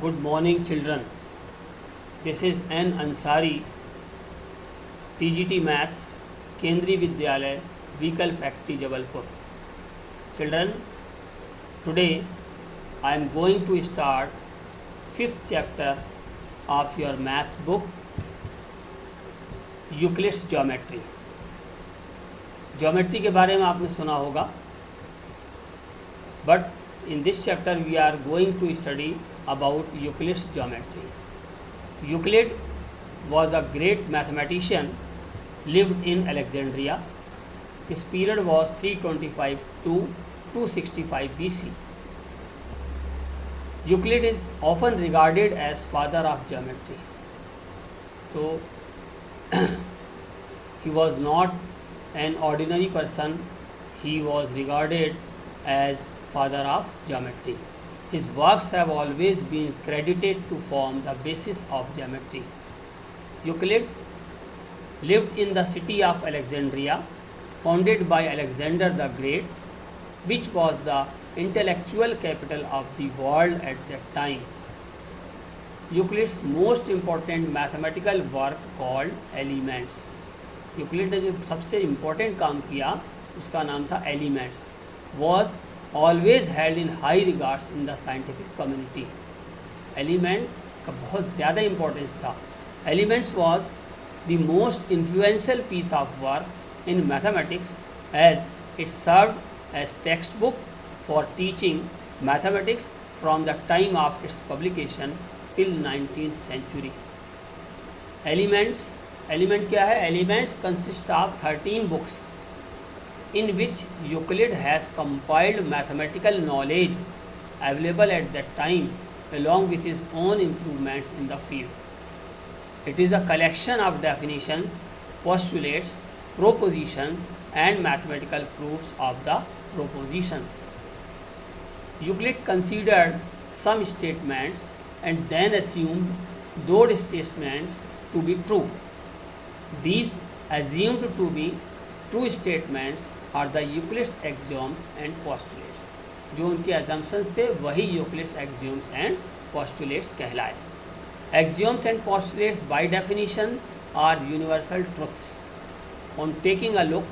Good morning, children. This is N. Ansari, TGT Maths, Kendriya Vidyalaya, Vehicle Factory, Jabalpur. Children, today I am going to start 5th chapter of your maths book, Euclid's Geometry. Geometry के बारे में आपने सुना होगा, but in this chapter we are going to study about Euclid's geometry. Euclid was a great mathematician, lived in Alexandria. His period was 325 to 265 BC. Euclid is often regarded as father of geometry. So he was not an ordinary person, he was regarded as father of geometry. His works have always been credited to form the basis of geometry. Euclid lived in the city of Alexandria, founded by Alexander the Great, which was the intellectual capital of the world at that time. Euclid's most important mathematical work called Elements. Euclid ने जो सबसे important काम किया उसका नाम था elements, was always held in high regards in the scientific community. Element का बहुत ज़्यादा इम्पोर्टेंस था. Elements was the most influential piece of work in mathematics as it served as textbook for teaching mathematics from the time of its publication till 19th century. Element क्या है? Elements consist of 13 books in which Euclid has compiled mathematical knowledge available at that time along with his own improvements in the field. It is a collection of definitions, postulates, propositions and mathematical proofs of the propositions. Euclid considered some statements and then assumed those statements to be true. These assumed to be true statements are the Euclid's axioms and postulates. जो उनके assumptions थे वही Euclid's axioms and postulates कहलाए. Axioms and postulates by definition are universal truths. On taking a look,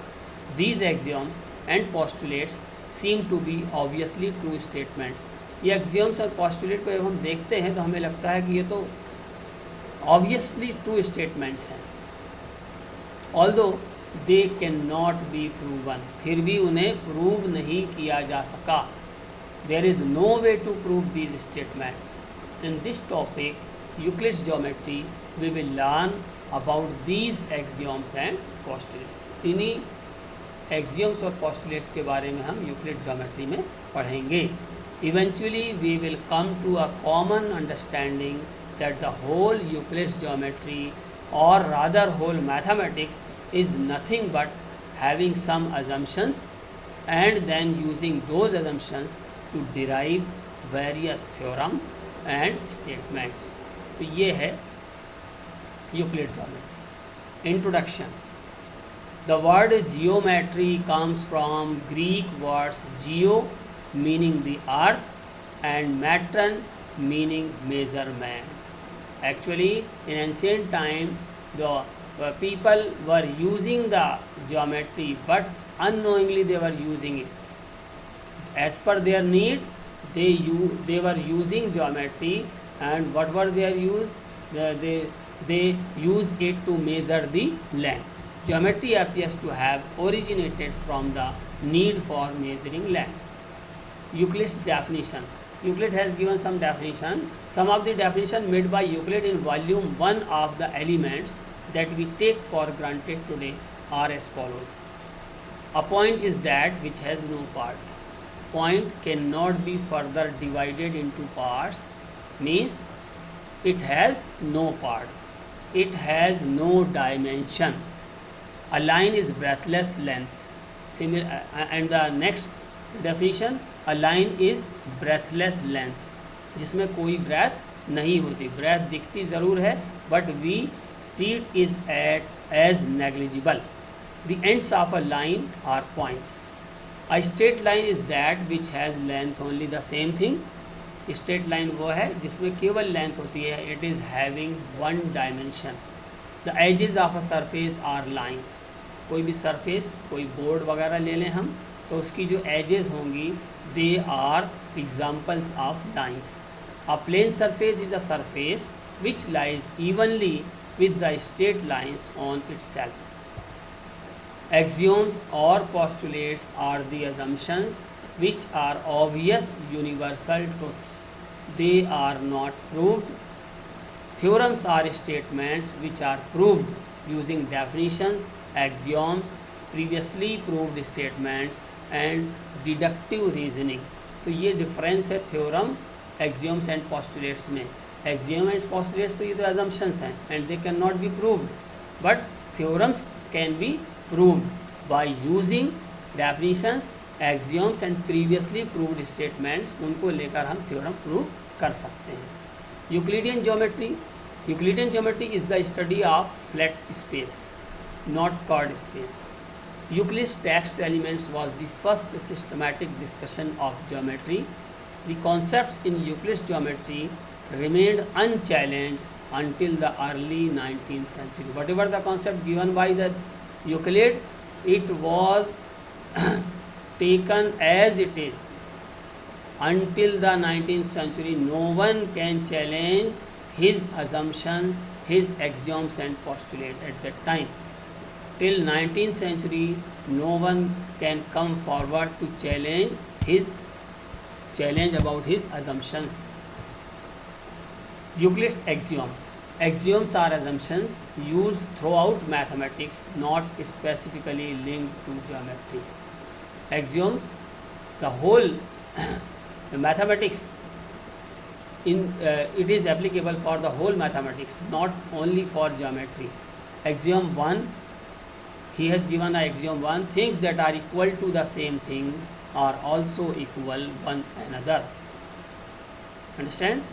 these axioms and postulates seem to be obviously true statements. ये axioms और postulate को जब हम देखते हैं तो हमें लगता है कि ये तो obviously true statements हैं. Although they cannot be proven, फिर भी उन्हें प्रूव नहीं किया जा सका. There is no way to prove these statements. In this topic, Euclid's geometry, we will learn about these axioms and postulates. इन्हीं axioms और postulates के बारे में हम Euclid geometry में पढ़ेंगे. Eventually, we will come to a common understanding that the whole Euclid's geometry, or rather whole mathematics, is nothing but having some assumptions and then using those assumptions to derive various theorems and statements. तो ये है Euclid geometry. Introduction. The word geometry comes from Greek words geo meaning the earth and metron meaning measurement. Actually, in ancient time, the people were using the geometry, but unknowingly they were using it. As per their need, they were using geometry, and what were their use? They used it to measure the land. Geometry appears to have originated from the need for measuring land. Euclid's definition. Euclid has given some definition. Some of the definition made by Euclid in volume 1 of the Elements that we take for granted today are as follows. A point is that which has no part. Point cannot be further divided into parts, means it has no part. It has no dimension. A line is breadthless length. And the next definition, a line is breadthless length, जिसमें कोई breadth नहीं होती. breadth दिखती ज़रूर है, but we treat is as negligible. The ends of a line are points. A straight line is that which has length only, the same thing. Straight line वो है जिसमें केवल लेंथ होती है, it is having one dimension. The edges of a surface are lines. कोई भी surface, कोई board वगैरह ले लें हम, तो उसकी जो एजेस होंगी they are examples of lines. A plane surface is a surface which lies evenly with the straight lines on itself. Axioms or postulates are the assumptions which are obvious universal truths. They are not proved. Theorems are statements which are proved using definitions, axioms, previously proved statements and deductive reasoning. तो ये difference है theorem, एक्सियोम्स and postulates में। Axiom and postulates तो ये तो assumptions हैं and they cannot be proved, but theorems can be proved by using definitions, axioms and previously proved statements। उनको लेकर हम थ्योरम प्रूव कर सकते हैं। Euclidean geometry, Euclidean geometry is the study of flat space, not curved space. Euclid's text elements was the first systematic discussion of geometry. The concepts in Euclid's geometry remained unchallenged until the early 19th century. Whatever the concept given by the Euclid, it was taken as it is until the 19th century. No one can challenge his assumptions, his axioms and postulate at that time. Till 19th century, no one can come forward to challenge about his assumptions. Euclid's axioms. Axioms are assumptions used throughout mathematics, not specifically linked to geometry. Axioms, the whole mathematics, it is applicable for the whole mathematics, not only for geometry. Axiom 1, he has given a axiom 1, things that are equal to the same thing are also equal one another. Understand?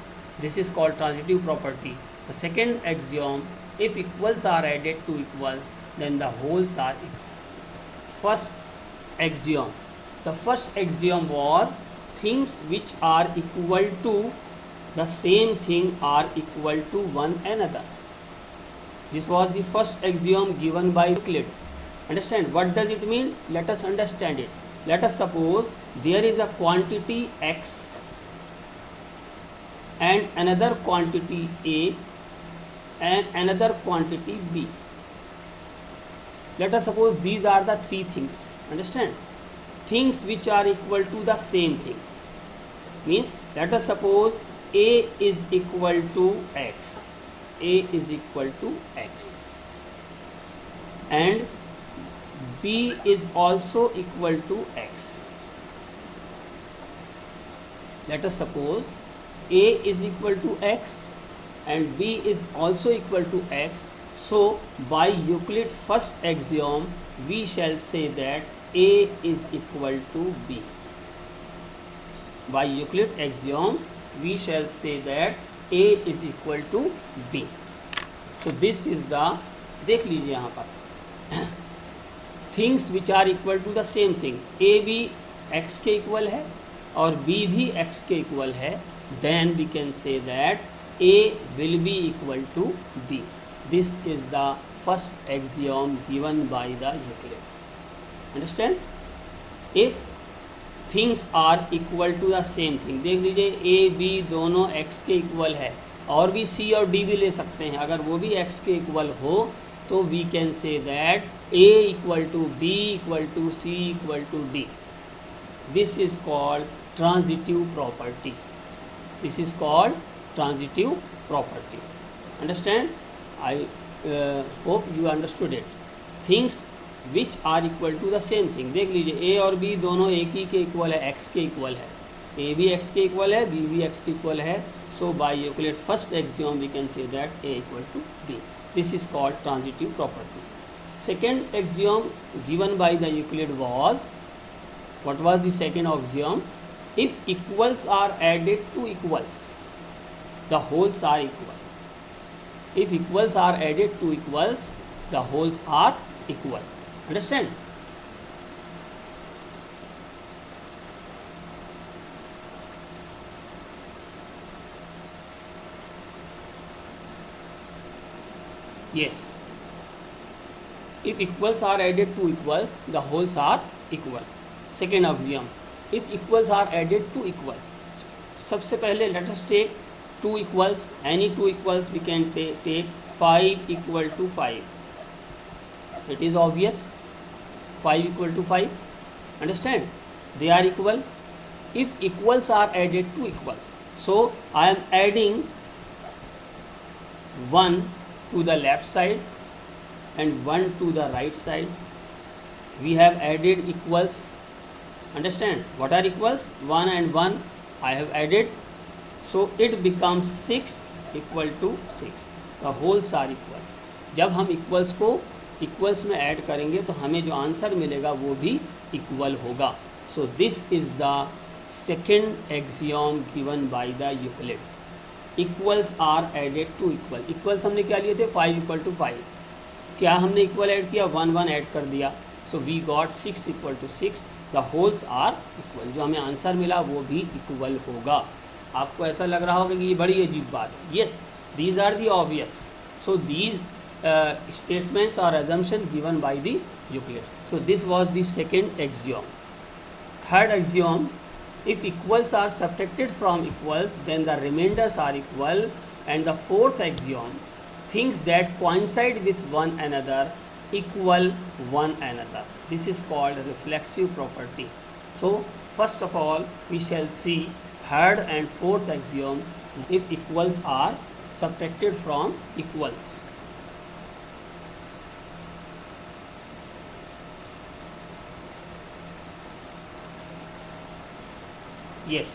This is called transitive property. The second axiom, if equals are added to equals, then the wholes are equal. First axiom, the first axiom was things which are equal to the same thing are equal to one another. This was the first axiom given by Euclid. Understand? What does it mean? Let us understand it. Let us suppose there is a quantity x and another quantity A and another quantity B. Let us suppose these are the three things. Understand? Things which are equal to the same thing. Means let us suppose A is equal to x. A is equal to x. And B is also equal to x. Let us suppose A is equal to x and B is also equal to x. So by Euclid first axiom we shall say that A is equal to B. By Euclid axiom we shall say that A is equal to B. So this is the, देख लीजिए यहाँ पर things which are equal to the same thing. A भी x के equal है और B भी x के इक्वल है, then we can say that A will be equal to B. This is the first axiom given by the Euclid. Understand? If things are equal to the same thing, देख लीजिए A B दोनों x के equal है, और भी C और D भी ले सकते हैं, अगर वो भी x के इक्वल हो तो we can say that A equal to B equal to C equal to D. This is called transitive property. This is called transitive property. Understand? I hope you understood it. Things which are equal to the same thing. देख लीजिए A और B दोनों एक ही के equal है, x के equal है, A भी x के इक्वल है, B भी x के इक्वल है. So by Euclid first axiom we can say that A equal to B. This is called transitive property. Second axiom given by the Euclid was, what was the second axiom? If equals are added to equals, the wholes are equal. If equals are added to equals, the wholes are equal. Understand? Yes. If equals are added to equals, the wholes are equal. Second axiom, if equals are added to equals. सबसे पहले let us take two equals, any two equals we can take 5 equal to 5. It is obvious, 5 equal to 5. Understand? They are equal. If equals are added to equals, so I am adding 1 to the left side and 1 to the right side. We have added equals. Understand? What are equals? 1 and 1 I have added, so it becomes 6 equal to 6. The wholes are equal. जब हम equals को equals में add करेंगे तो हमें जो answer मिलेगा वो भी equal होगा. So this is the second axiom given by the Euclid. Equals are added to equal. Equals हमने क्या लिए थे? 5 equal to 5. क्या हमने इक्वल ऐड किया? 1 1 ऐड कर दिया. So we got 6 equal to 6. The wholes are equal. जो हमें आंसर मिला वो भी इक्वल होगा. आपको ऐसा लग रहा होगा कि ये बड़ी अजीब बात है. Yes, these are the obvious. So these statements are assumption given by the Euclid. So this was the second axiom. Third axiom, if equals are subtracted from equals then the remainders are equal. And the fourth axiom, things that coincide with one another equal one another. This is called reflexive property. So first of all we shall see third and fourth axiom. If equals are subtracted from equals, yes,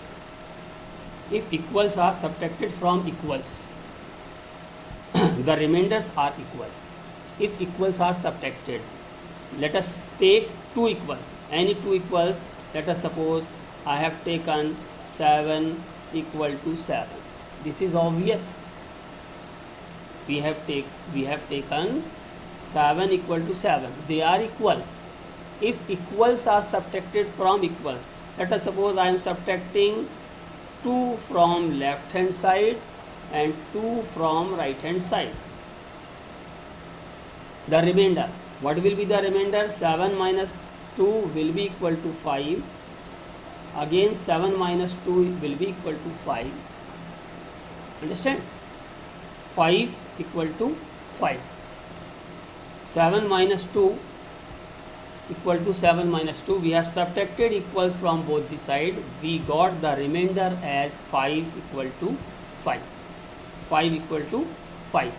if equals are subtracted from equals, the remainders are equal. If equals are subtracted, let us take two equals, any two equals. Let us suppose I have taken 7 equal to 7. This is obvious. We have taken 7 equal to 7. They are equal. If equals are subtracted from equals, let us suppose I am subtracting 2 from left hand side and 2 from right hand side. The remainder, what will be the remainder? 7 minus 2 will be equal to 5. Again 7 minus 2 will be equal to 5. Understand? 5 equal to 5. 7 minus 2 equal to 7 minus 2. We have subtracted equals from both the side. We got the remainder as 5 equal to 5. 5 equal to 5.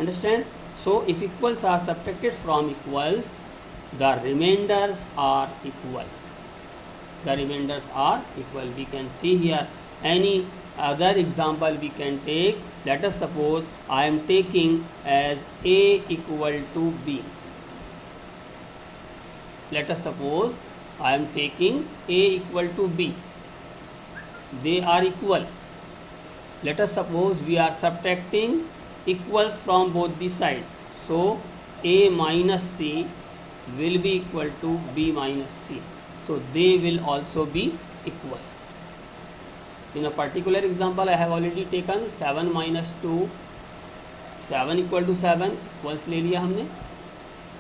Understand? So if equals are subtracted from equals, the remainders are equal. The remainders are equal. We can see here any other example we can take. Let us suppose I am taking as A equal to B. Let us suppose I am taking A equal to B. They are equal. Let us suppose we are subtracting equals from both the sides. So A minus C will be equal to B minus C. So they will also be equal. In a particular example I have already taken 7 minus 2, 7 equal to 7, equals ले लिया हमने,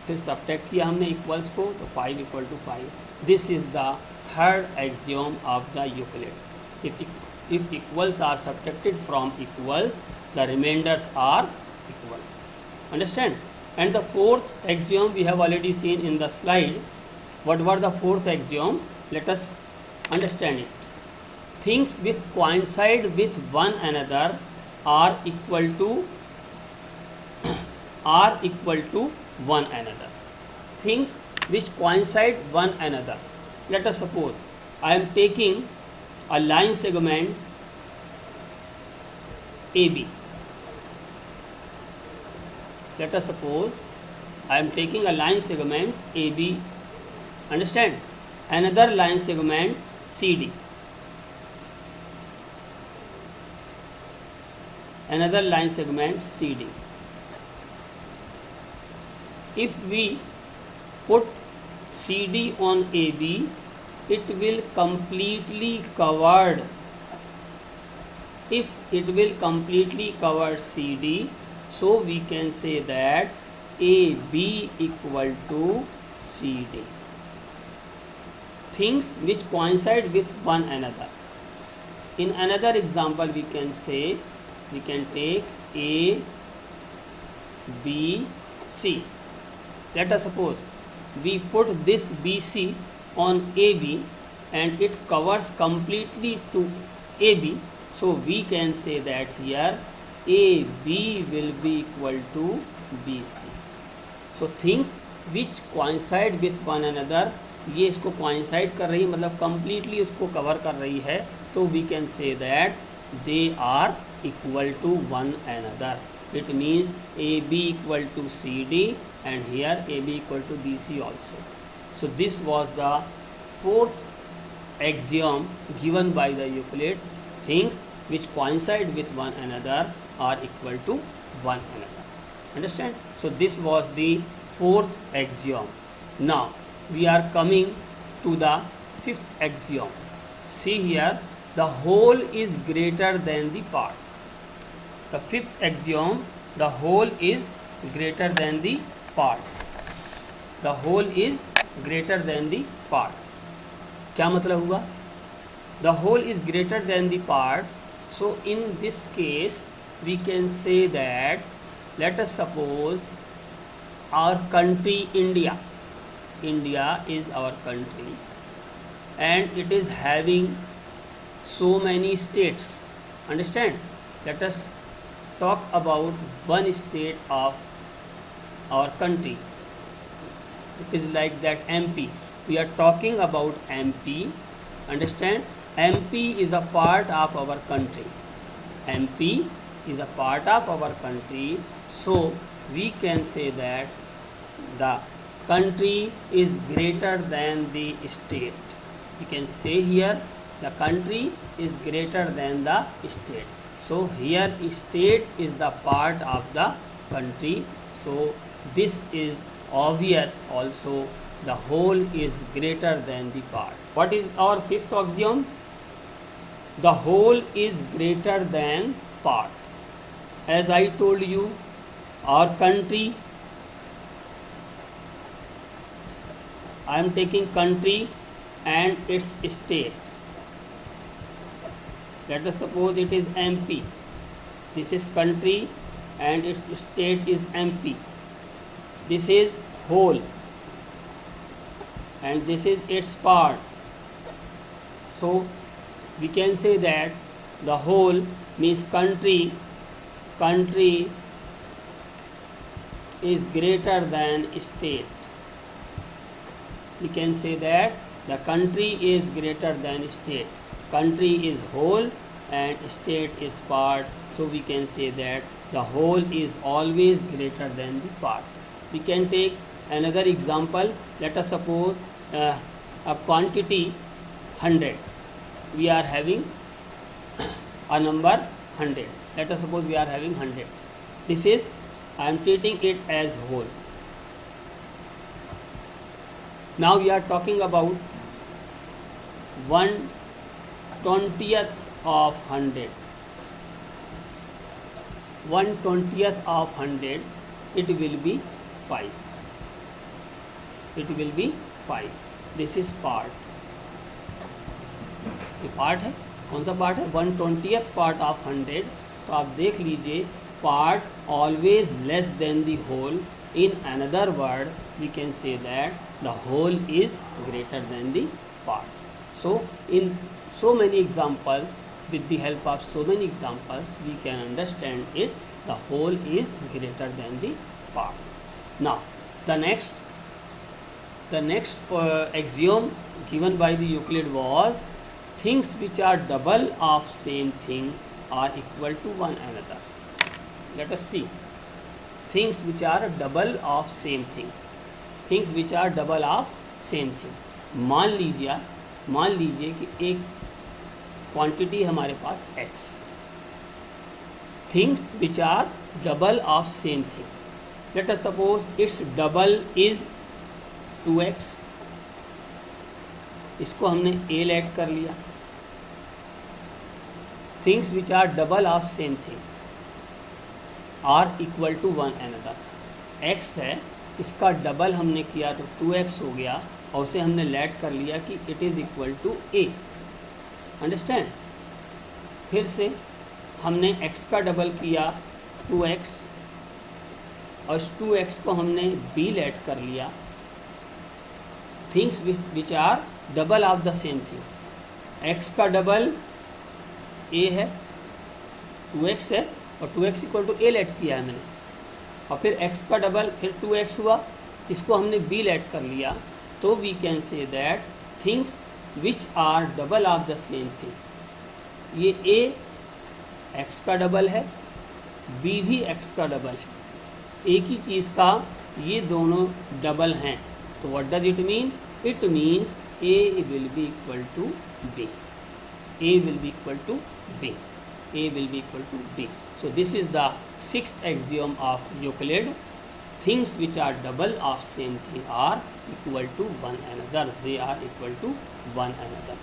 फिर subtract किया हमने equals को, तो 5 equal to 5. This is the third axiom of the Euclid. If equals are subtracted from equals, the remainders are equal. Understand? And the fourth axiom we have already seen in the slide. What were the fourth axiom? Let us understand it. Things with coincide with one another are equal to one another. Things which coincide one another. Let us suppose I am taking a line segment AB. Let us suppose I am taking a line segment AB. Understand? Another line segment CD. Another line segment CD. If we put CD on AB, it will completely covered. If it will completely cover CD, So we can say that AB equal to CD. Things which coincide with one another. In another example, we can say, we can take A, B, C. Let us suppose we put this BC on AB and it covers completely to AB. So we can say that here AB will be equal to BC. So things which coincide with one another, ये इसको coincide कर रही है, मतलब completely इसको cover कर रही है, तो we can say that they are equal to one another. It means AB equal to CD and here AB equal to BC also. So this was the fourth axiom given by the Euclid. Things which coincide with one another are equal to one another. Understand? So this was the fourth axiom. Now we are coming to the fifth axiom. See here, the whole is greater than the part. The fifth axiom, the whole is greater than the part. The whole is greater than the part. क्या मतलब हुआ? The whole is greater than the part. So in this case we can say that, let us suppose our country India is our country and it is having so many states. Understand? Let us talk about one state of our country. It is like that MP. We are talking about MP. Understand? MP is a part of our country. MP is a part of our country. So we can say that the country is greater than the state. We can say here the country is greater than the state. So here state is the part of the country. So this is obvious also, the whole is greater than the part. What is our fifth axiom? The whole is greater than part. As I told you, our country, I am taking country and its state. Let us suppose it is MP. This is country and its state is MP. This is whole and this is its part. So we can say that the whole means country is greater than state. We can say that the country is greater than state. Country is whole and state is part. So we can say that the whole is always greater than the part. We can take another example. Let us suppose a quantity 100. We are having a number 100. Let us suppose we are having 100. This is, I am treating it as whole. Now we are talking about 1/20th of 100. 1/20th of 100, it will be 5. It will be 5. This is part. ये part है, कौन सा part है? 1/20th part of 100. तो आप देख लीजिए, part always less than the whole. In another word, we can say that the whole is greater than the part. So in so many examples, with the help of so many examples, we can understand it. The whole is greater than the part. Now the next axiom given by the Euclid was, things which are double of same thing are equal to one another. Let us see. Things which are double of same thing. Things which are double of same thing. मान लीजिए कि एक quantity हमारे पास x. Things which are double of same thing. Let us suppose its double is 2x. इसको हमने a add कर लिया. Things which are double of same thing. Are equal to one another. x है, इसका double हमने किया तो 2x हो गया और उसे हमने लेट कर लिया कि it is equal to a। Understand? फिर से हमने x का डबल किया 2x और इस 2x को हमने b लेट कर लिया। Things which are double of the same thing. x का डबल a है, 2x है और 2x equal to a late किया है मैंने, और फिर x का डबल फिर 2x हुआ, इसको हमने b लेट कर लिया। तो we can say that things which are double of the same thing, ये a x का डबल है, b भी x का डबल है, एक ही चीज़ का ये दोनों डबल हैं। तो what does it mean? It means a will be equal to b, a will be equal to b, a will be equal to b. So this is the sixth axiom of Euclid. Things which are double of same thing are equal to one another. They are equal to one another.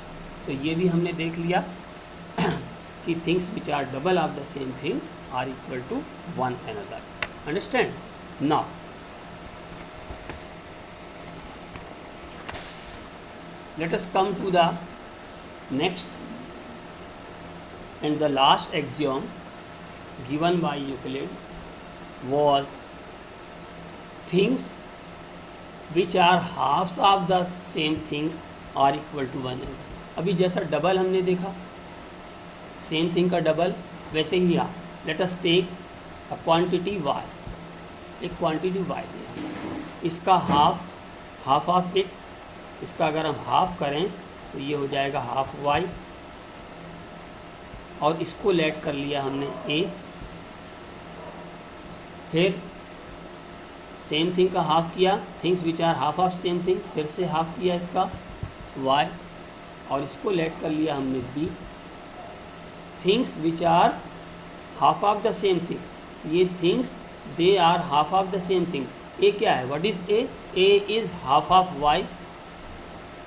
तो ये भी हमने देख लिया कि things which are double of the same thing are equal to one another. Understand? Now, let us come to the next and the last axiom given by Euclid was things which are halves of the same things are equal to one another. अभी जैसा double हमने देखा, same thing का double, वैसे ही यहाँ let us take a quantity y, एक quantity y लिया, इसका हाफ ऑफ इट, इसका अगर हम हाफ करें तो ये हो जाएगा हाफ y, और इसको लेट कर लिया हमने a। फिर सेम थिंग का हाफ किया, things which are half of same thing, फिर से हाफ किया इसका y, और इसको लेट कर लिया हमने b। Things which are half of the same thing, ये things they are half of the same thing. a क्या है? What is a? a is half of y।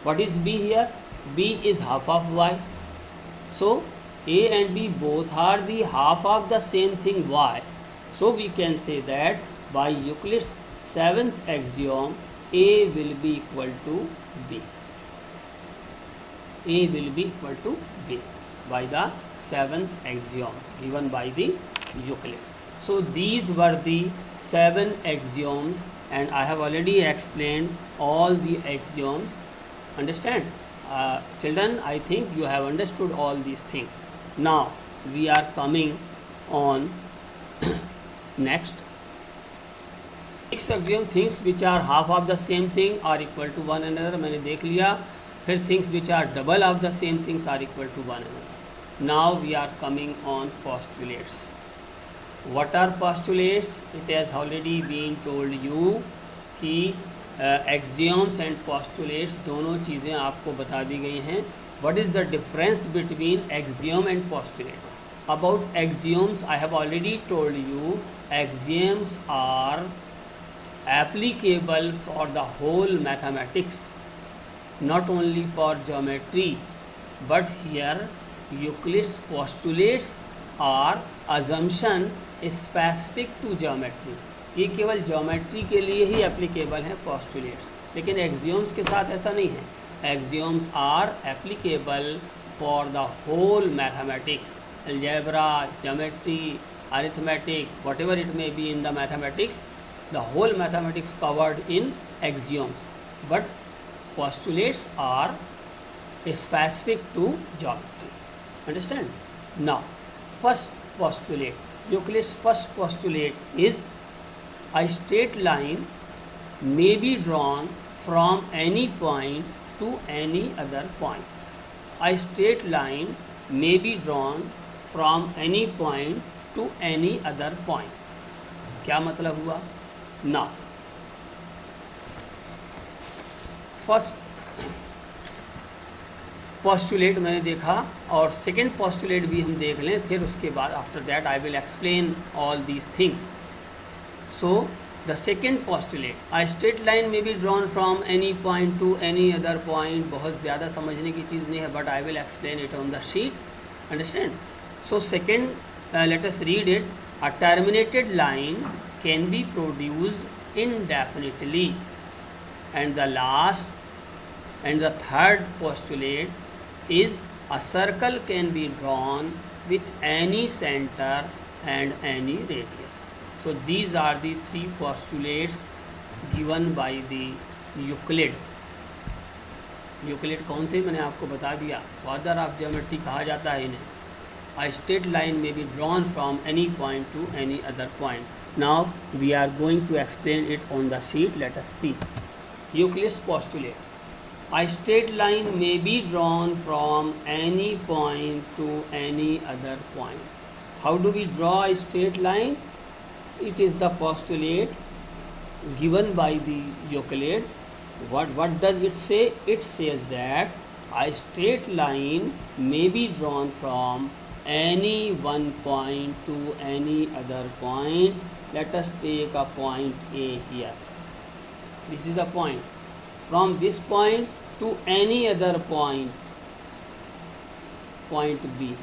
What is b here? b is half of y। So a and b both are the half of the same thing y. So we can say that by Euclid's seventh axiom, a will be equal to b. A will be equal to b by the seventh axiom given by the Euclid. So these were the 7 axioms and I have already explained all the axioms. Understand? Children, I think you have understood all these things. Now we are coming on next. Next axiom, things which are half of the same thing are equal to one another, मैंने देख लिया। फिर things which are double of the same things are equal to one another. Now we are coming on postulates. What are postulates? It has already been told you कि axioms and postulates दोनों चीज़ें आपको बता दी गई हैं। What is the difference between axiom and postulate? About axioms, I have already told you axioms are applicable for the whole mathematics, not only for geometry, but here Euclid's postulates are assumption specific to geometry. ये केवल geometry के लिए ही applicable हैं postulates, लेकिन एक्सियोम्स के साथ ऐसा नहीं है। Axioms are applicable for the whole mathematics, algebra, geometry, arithmetic, whatever it may be in the mathematics, the whole mathematics covered in axioms. But postulates are specific to geometry. Understand? Now, first postulate, Euclid's first postulate is a straight line may be drawn from any point to any other point. A straight line may be drawn from any point to any other point. क्या मतलब हुआ? Now, first postulate मैंने देखा और second postulate भी हम देख लें, फिर उसके बाद after that I will explain all these things. So the second postulate, a straight line may be drawn from any point to any other point. बहुत ज़्यादा समझने की चीज़ नहीं है, but I will explain it on the sheet. Understand? So second, let us read it. A terminated line can be produced indefinitely. And the last and the third postulate is a circle can be drawn with any center and any radius. So these are the three postulates given by the Euclid. Euclid कौन थे मैंने आपको बता दिया, father of geometry कहा जाता है इन्हें. A straight line may be drawn from any point to any other point. Now we are going to explain it on the sheet. Let us see. Euclid's postulate. A straight line may be drawn from any point to any other point. How do we draw a straight line? It is the postulate given by the Euclid. What does it say? It says that a straight line may be drawn from any one point to any other point. Let us take a point A here. This is a point. From this point to any other point, point B,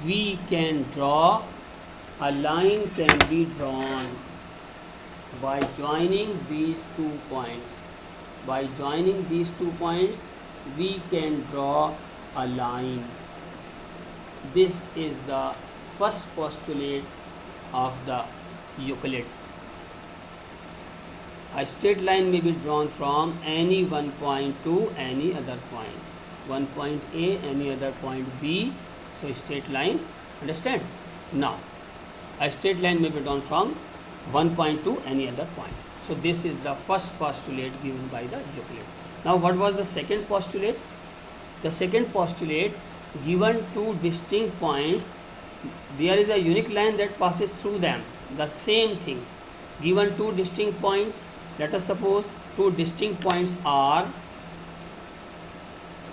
we can draw a line can be drawn by joining these 2 points. By joining these 2 points, we can draw a line. This is the first postulate of the Euclid. A straight line may be drawn from any one point to any other point. One point A, any other point B. So straight line. Understand? Now, a straight line may be drawn from one point to any other point. So this is the first postulate given by the Euclid. Now what was the second postulate? The second postulate, given 2 distinct points, there is a unique line that passes through them. The same thing. Given 2 distinct points, let us suppose 2 distinct points are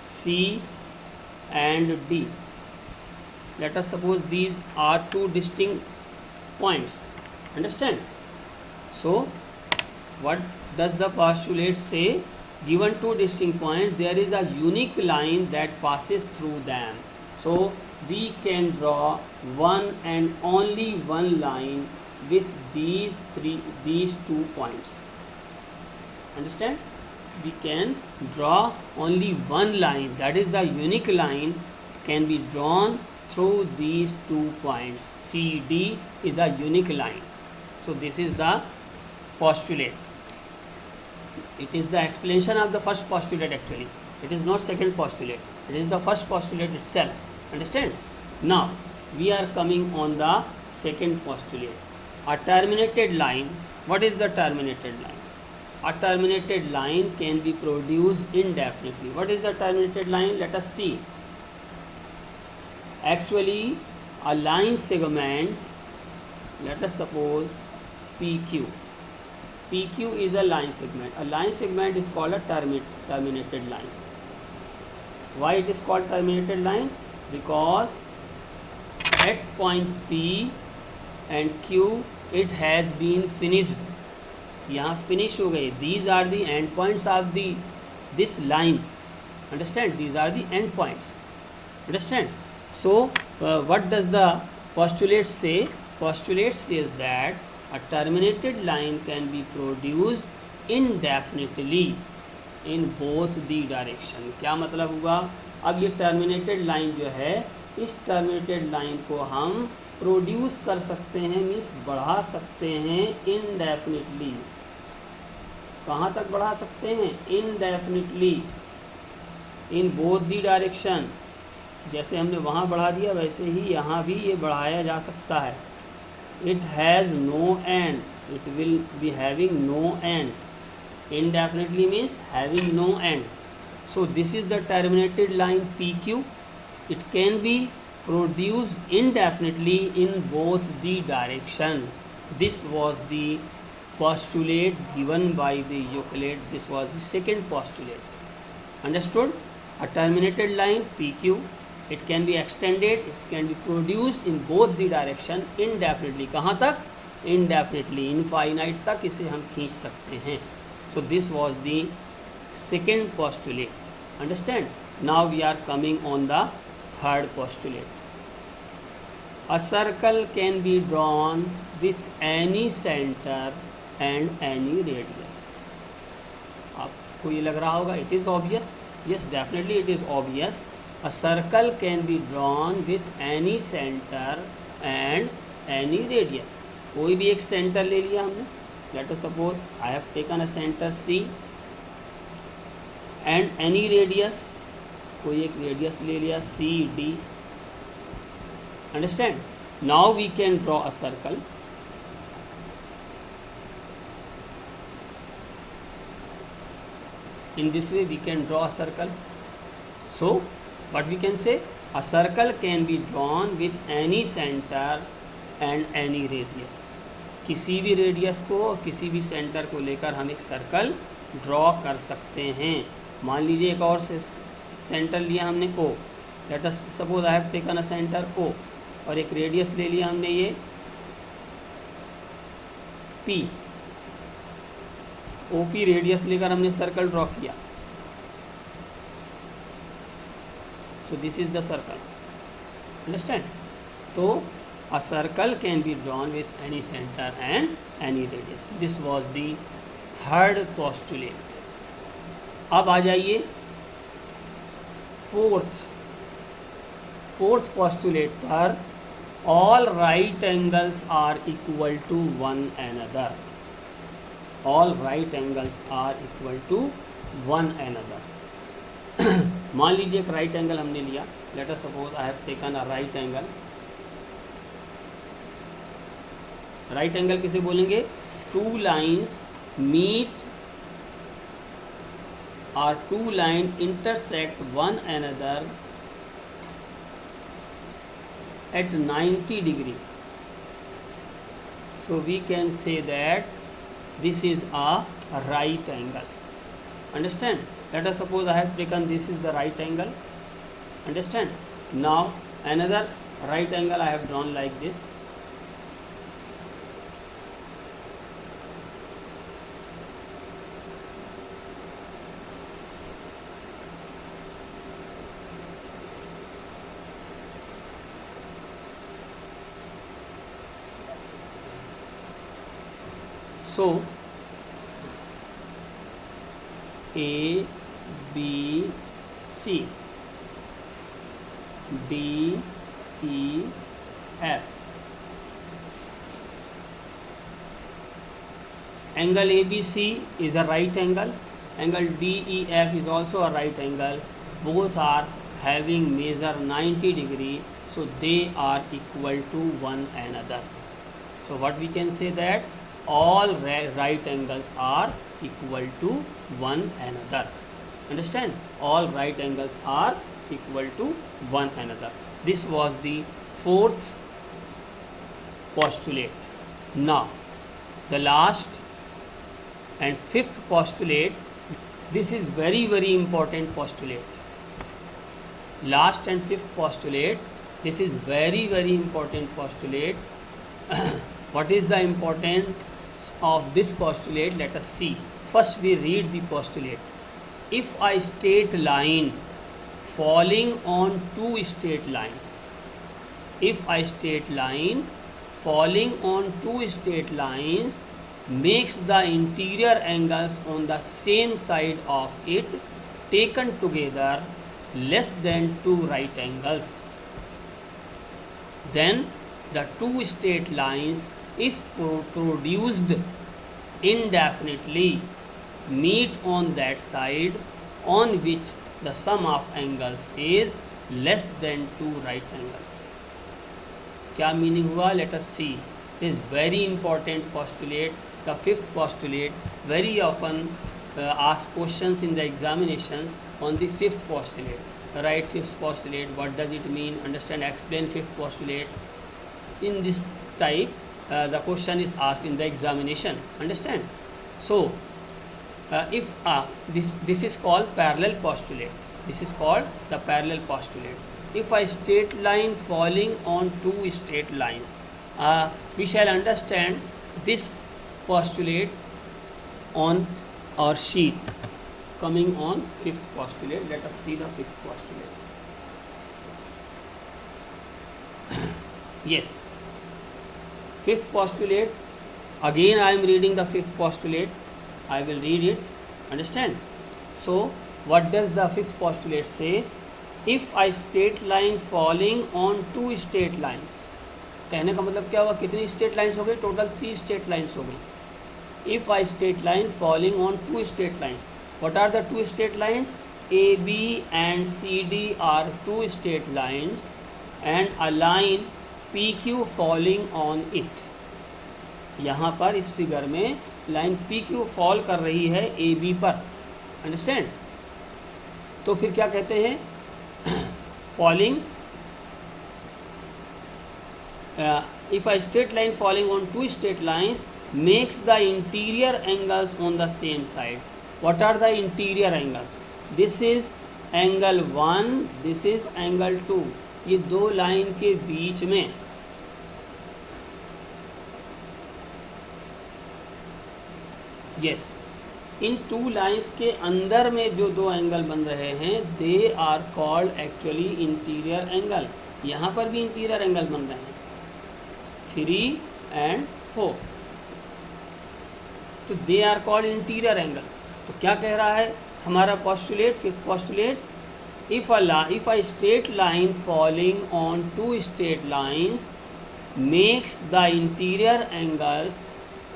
C and D. Let us suppose these are 2 distinct points. Understand? So what does the postulate say? Given 2 distinct points, there is a unique line that passes through them. So we can draw one and only one line with these 2 points. Understand? We can draw only one line, that is the unique line can be drawn through these 2 points. CD is a unique line. So this is the postulate. It is the explanation of the first postulate actually. It is not second postulate. It is the first postulate itself. Understand? Now we are coming on the second postulate. A terminated line. What is the terminated line? A terminated line can be produced indefinitely. What is the terminated line? Let us see. Actually, a line segment, let us suppose PQ. PQ is a line segment. A line segment is called a terminated line. Why it is called terminated line? Because at point P and Q it has been finished. यहाँ finish हो गए. These are the end points of this line. Understand? These are the end points. Understand? So what does the postulate say? Postulate says that a terminated line can be produced indefinitely in both the direction. क्या मतलब हुआ? अब ये terminated line जो है, इस terminated line को हम प्रोड्यूस कर सकते हैं, मीन्स बढ़ा सकते हैं indefinitely. कहाँ तक बढ़ा सकते हैं? Indefinitely in both the direction. जैसे हमने वहाँ बढ़ा दिया वैसे ही यहाँ भी ये बढ़ाया जा सकता है. It has no end. It will be having no end. Indefinitely means having no end. So this is the terminated line PQ. It can be produced indefinitely in both the direction. This was the postulate given by the Euclid. This was the second postulate. Understood? A terminated line PQ, it can be extended, it can be produced in both the direction indefinitely. कहाँ तक? Indefinitely, infinite तक इसे हम खींच सकते हैं. So this was the second postulate. Understand? Now we are coming on the third postulate. A circle can be drawn with any center and any radius. आपको ये लग रहा होगा it is obvious. Yes, definitely it is obvious. A circle can be drawn with any center and any radius. कोई भी एक centre ले लिया हमने. Let us suppose I have taken a center C and any radius. कोई एक radius ले लिया C D. Understand? Now we can draw a circle. In this way we can draw a circle. So what we can say, a circle can be drawn with any center and any radius. किसी भी radius को किसी भी centre को लेकर हम एक circle draw कर सकते हैं. मान लीजिए एक और सेंटर लिया हमने O. Late us suppose I have taken a centre O और एक रेडियस ले लिया हमने ये P. OP रेडियस लेकर हमने सर्कल ड्रॉ किया. So this is the circle. Understand? तो a circle can be drawn with any center and any radius. This was the third postulate. अब आ जाइए फोर्थ postulate पर. All right angles are equal to one another. All right angles are equal to one another. मान लीजिए एक right angle हमने लिया. Let us suppose I have taken a right angle. Right angle किसे बोलेंगे? Two lines meet और two line intersect one another at 90 degree. So we can say that this is a right angle. Understand? Let us suppose I have taken this is the right angle. Understand? Now another right angle I have drawn like this. So A, B, C, D, E, F. Angle ABC is a right angle. Angle DEF is also a right angle. Both are having measure 90 degree. So they are equal to one another. So what we can say that all right angles are equal to one another. Understand? All right angles are equal to one another. This was the fourth postulate. Now the last and fifth postulate. This is very important postulate. Last and fifth postulate. This is very important postulate. What is the importance of this postulate? Let us see. First we read the postulate. If a straight line falling on two straight lines, if a straight line falling on two straight lines makes the interior angles on the same side of it taken together less than two right angles, then the two straight lines, if produced indefinitely, meet on that side on which the sum of angles is less than two right angles. क्या meaning हुआ? Let us see. It is very important postulate. The fifth postulate. Very often ask questions in the examinations on the fifth postulate. Write fifth postulate. What does it mean? Understand? Explain fifth postulate. In this type, the question is asked in the examination. Understand? So if this is called parallel postulate. This is called the parallel postulate. If a straight line falling on two straight lines, we shall understand this postulate on our sheet. Coming on fifth postulate, let us see the fifth postulate. Yes. Fifth postulate. Again I am reading the fifth postulate. I will read it. Understand? So what does the fifth postulate say? If a straight line falling on two straight lines. कहने का मतलब क्या हुआ, कितनी straight lines हो गई? Total 3 straight lines हो गई. If a straight line falling on 2 straight lines. What are the 2 straight lines? AB and CD are 2 straight lines and a line PQ falling on it. यहाँ पर इस figure में line PQ fall कर रही है AB पर. Understand? तो फिर क्या कहते हैं? Falling if a straight line falling on 2 straight lines makes the interior angles on the same side. What are the interior angles? This is angle 1, this is angle 2. ये दो लाइन के बीच में इन 2 लाइन्स के अंदर में जो दो एंगल बन रहे हैं they are called actually interior angle. यहाँ पर भी इंटीरियर एंगल बन रहे हैं 3 and 4. तो they are called interior angle. तो क्या कह रहा है हमारा postulate, fifth postulate? If a straight line falling on 2 straight lines makes the interior angles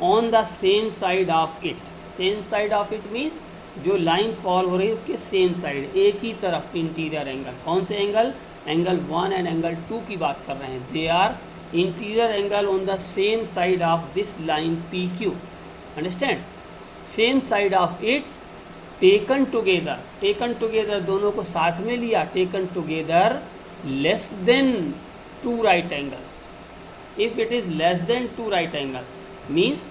on the same side of it. Same side of it means जो line fall हो रही है उसके सेम साइड, एक ही तरफ इंटीरियर एंगल. कौन से angle? Angle 1 and angle 2 की बात कर रहे हैं. They are interior angle on the same side of this line PQ. Understand? Same side of it taken together दोनों को साथ में लिया, taken together less than 2 right angles. If it is less than 2 right angles means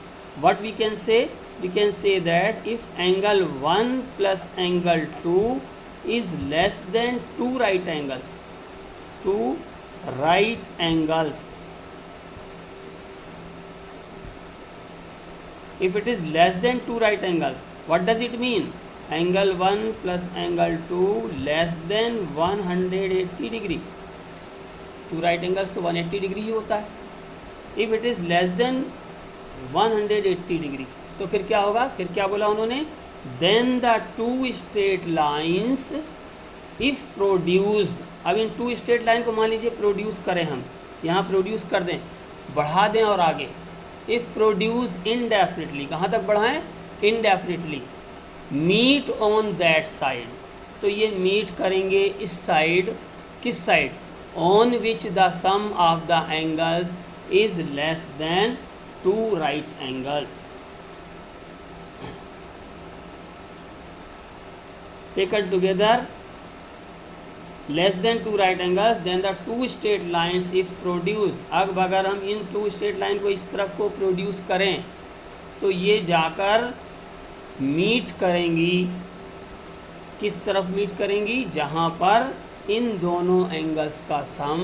what we can say? We can say that if angle 1 plus angle 2 is less than 2 right angles, 2 right angles. If it is less than 2 right angles, what does it mean? Angle 1 plus angle 2 less than 180 degree. 2 right angles तो 180 degree ही होता है. If it is less than 180 degree तो फिर क्या होगा? फिर क्या बोला उन्होंने? Then the 2 straight lines if produced. अब इन 2 straight line को मान लीजिए प्रोड्यूस करें हम, यहाँ प्रोड्यूस कर दें, बढ़ा दें और आगे. इफ़ प्रोड्यूस इनडेफिनेटली, कहाँ तक बढ़ाएं? Indefinitely. Meet on that side, तो ये मीट करेंगे इस साइड. किस side? On which the sum of the angles is less than 2 right angles. Taken together less than 2 right angles, then the 2 straight lines if produce. अब अगर हम इन 2 straight line को इस तरफ को प्रोड्यूस करें तो ये जाकर मीट करेंगी. किस तरफ मीट करेंगी? जहाँ पर इन दोनों एंगल्स का सम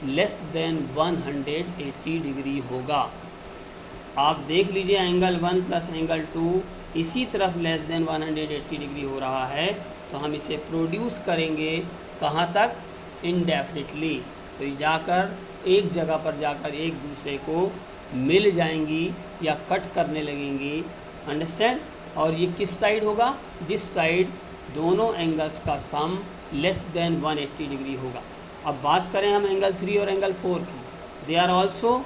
लेस देन 180 डिग्री होगा. आप देख लीजिए एंगल 1 प्लस एंगल 2 इसी तरफ लेस देन 180 डिग्री हो रहा है, तो हम इसे प्रोड्यूस करेंगे कहाँ तक? इनडेफिनेटली. तो ये जाकर एक जगह पर जाकर एक दूसरे को मिल जाएंगी या कट करने लगेंगी. अंडरस्टैंड? और ये किस साइड होगा? जिस साइड दोनों एंगल्स का सम लेस देन 180 डिग्री होगा. अब बात करें हम एंगल 3 और एंगल 4 की. They are also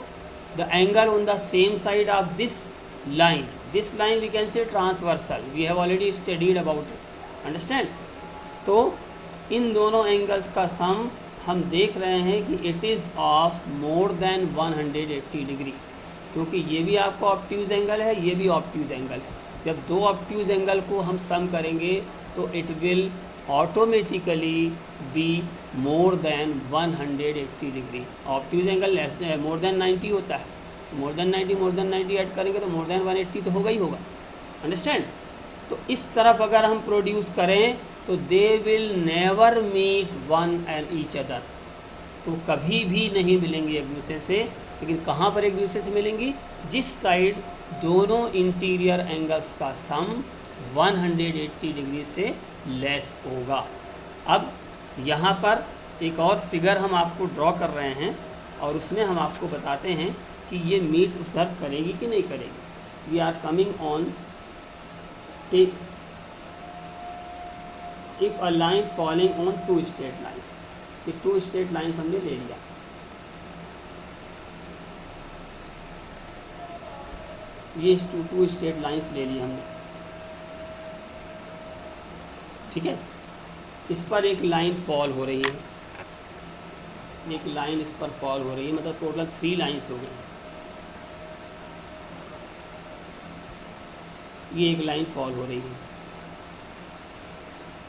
the angle on the same side of this line. This line we can say transversal. We have already studied about it. Understand? तो इन दोनों angles का सम हम देख रहे हैं कि it is of more than 180 degree, क्योंकि ये भी आपका ऑब्ट्यूज एंगल है, ये भी ऑब्ट्यूज एंगल है. जब दो ऑब्ट्यूज एंगल को हम सम करेंगे तो it will automatically be more than 180 degree. Obtuse angle more than 90 होता है. मोर देन 90 ऐड करेंगे तो मोर देन 180 तो होगा ही होगा. अंडरस्टैंड? तो इस तरफ अगर हम प्रोड्यूस करें तो they will never meet one and each other. तो कभी भी नहीं मिलेंगी एक दूसरे से. लेकिन कहाँ पर एक दूसरे से मिलेंगी? जिस साइड दोनों इंटीरियर एंगल्स का सम 180 डिग्री से लेस होगा. अब यहाँ पर एक और फिगर हम आपको ड्रॉ कर रहे हैं. और उसमें हम आपको बताते हैं कि ये मीट सर्व करेगी कि नहीं करेगी। We are coming on if a line falling on two straight lines. ये टू स्ट्रेट लाइन्स हमने ले लिया, ये टू स्ट्रेट लाइन्स ले ली हमने, ठीक है। इस पर एक लाइन फॉल हो रही है, एक लाइन इस पर फॉल हो रही है, मतलब टोटल 3 लाइन्स हो गई। ये एक लाइन फॉल हो रही है,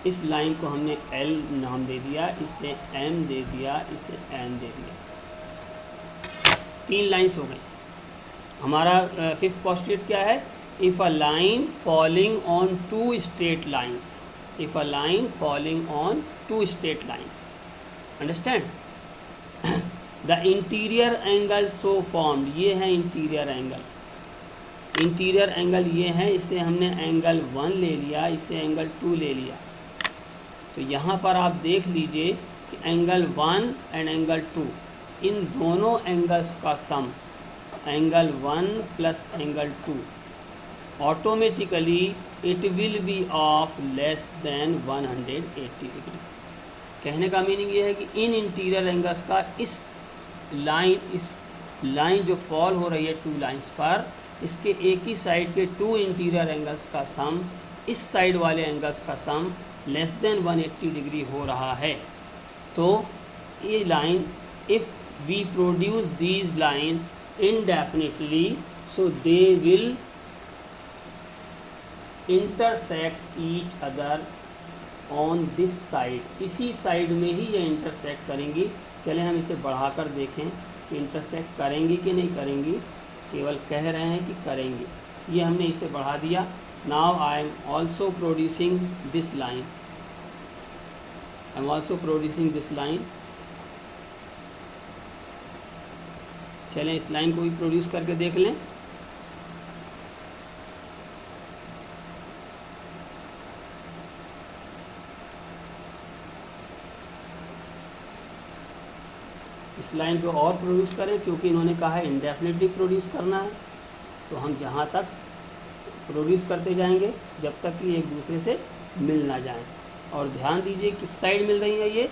इस लाइन को हमने L नाम दे दिया, इसे M दे दिया, इसे N दे दिया। 3 लाइन्स हो गई। हमारा फिफ्थ पोस्टुलेट क्या है? If a line falling on 2 straight lines, if a line falling on 2 straight lines, understand. The interior angle so formed, ये है इंटीरियर एंगल, इंटीरियर एंगल ये है, इसे हमने एंगल 1 ले लिया, इसे एंगल 2 ले लिया। तो यहाँ पर आप देख लीजिए कि एंगल 1 एंड एंगल 2, इन दोनों एंगल्स का sum angle 1 plus angle 2, automatically it will be of less than 180 degree. कहने का मीनिंग ये है कि इन इंटीरियर एंगल्स का इस लाइन जो फॉल हो रही है 2 लाइंस पर, इसके एक ही साइड के 2 इंटीरियर एंगल्स का सम इस साइड वाले एंगल्स का सम लेस देन 180 डिग्री हो रहा है। तो ये line, if we produce these lines indefinitely, so they will intersect each other on this side, इसी साइड में ही ये इंटरसेक्ट करेंगी। चलें हम इसे बढ़ाकर देखें कि इंटरसेक्ट करेंगी कि नहीं करेंगी, केवल कह रहे हैं कि करेंगी। ये हमने इसे बढ़ा दिया। Now I am also producing this line, I am also producing this line. चलें इस लाइन को भी प्रोड्यूस करके देख लें। इस लाइन को और प्रोड्यूस करें, क्योंकि इन्होंने कहा है इंडेफिनिटली प्रोड्यूस करना है, तो हम जहाँ तक प्रोड्यूस करते जाएंगे जब तक कि एक दूसरे से मिल ना जाएं। और ध्यान दीजिए किस साइड मिल रही है ये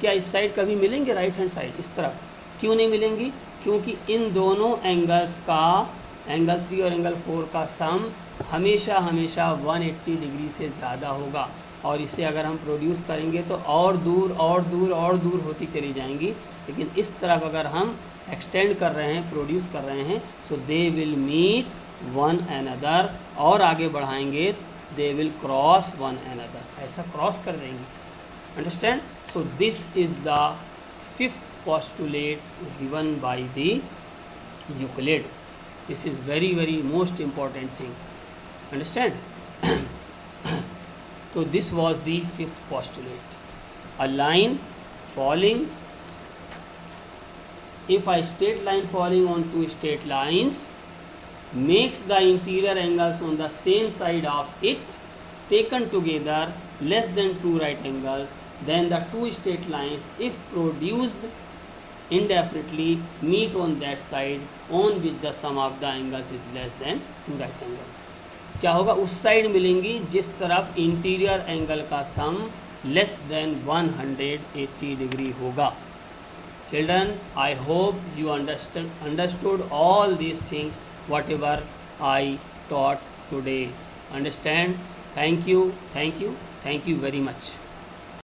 क्या इस साइड कभी मिलेंगे? राइट हैंड साइड, इस तरफ। क्यों नहीं मिलेंगी? क्योंकि इन दोनों एंगल्स का, एंगल 3 और एंगल 4 का सम हमेशा 180 डिग्री से ज़्यादा होगा। और इसे अगर हम प्रोड्यूस करेंगे तो और दूर होती चली जाएंगी। लेकिन इस तरफ अगर हम एक्सटेंड कर रहे हैं, प्रोड्यूस कर रहे हैं, so they will meet one another, और आगे बढ़ाएंगे they will cross one another, ऐसा क्रॉस कर देंगे। Understand? So this is the 5th postulate given by the Euclid. This is very most important thing. Understand? So this was the 5th postulate. A line falling, if a straight line falling on 2 straight lines makes the interior angles on the same side of it taken together less than 2 right angles, then the 2 straight lines, if produced indefinitely, meet on that side on which the sum of the angles is less than 2 right angle. क्या होगा? उस side मिलेंगी जिस तरफ interior angle का sum less than 180 degree होगा। Children, I hope you understood all these things whatever I taught today. Understand? Thank you very much.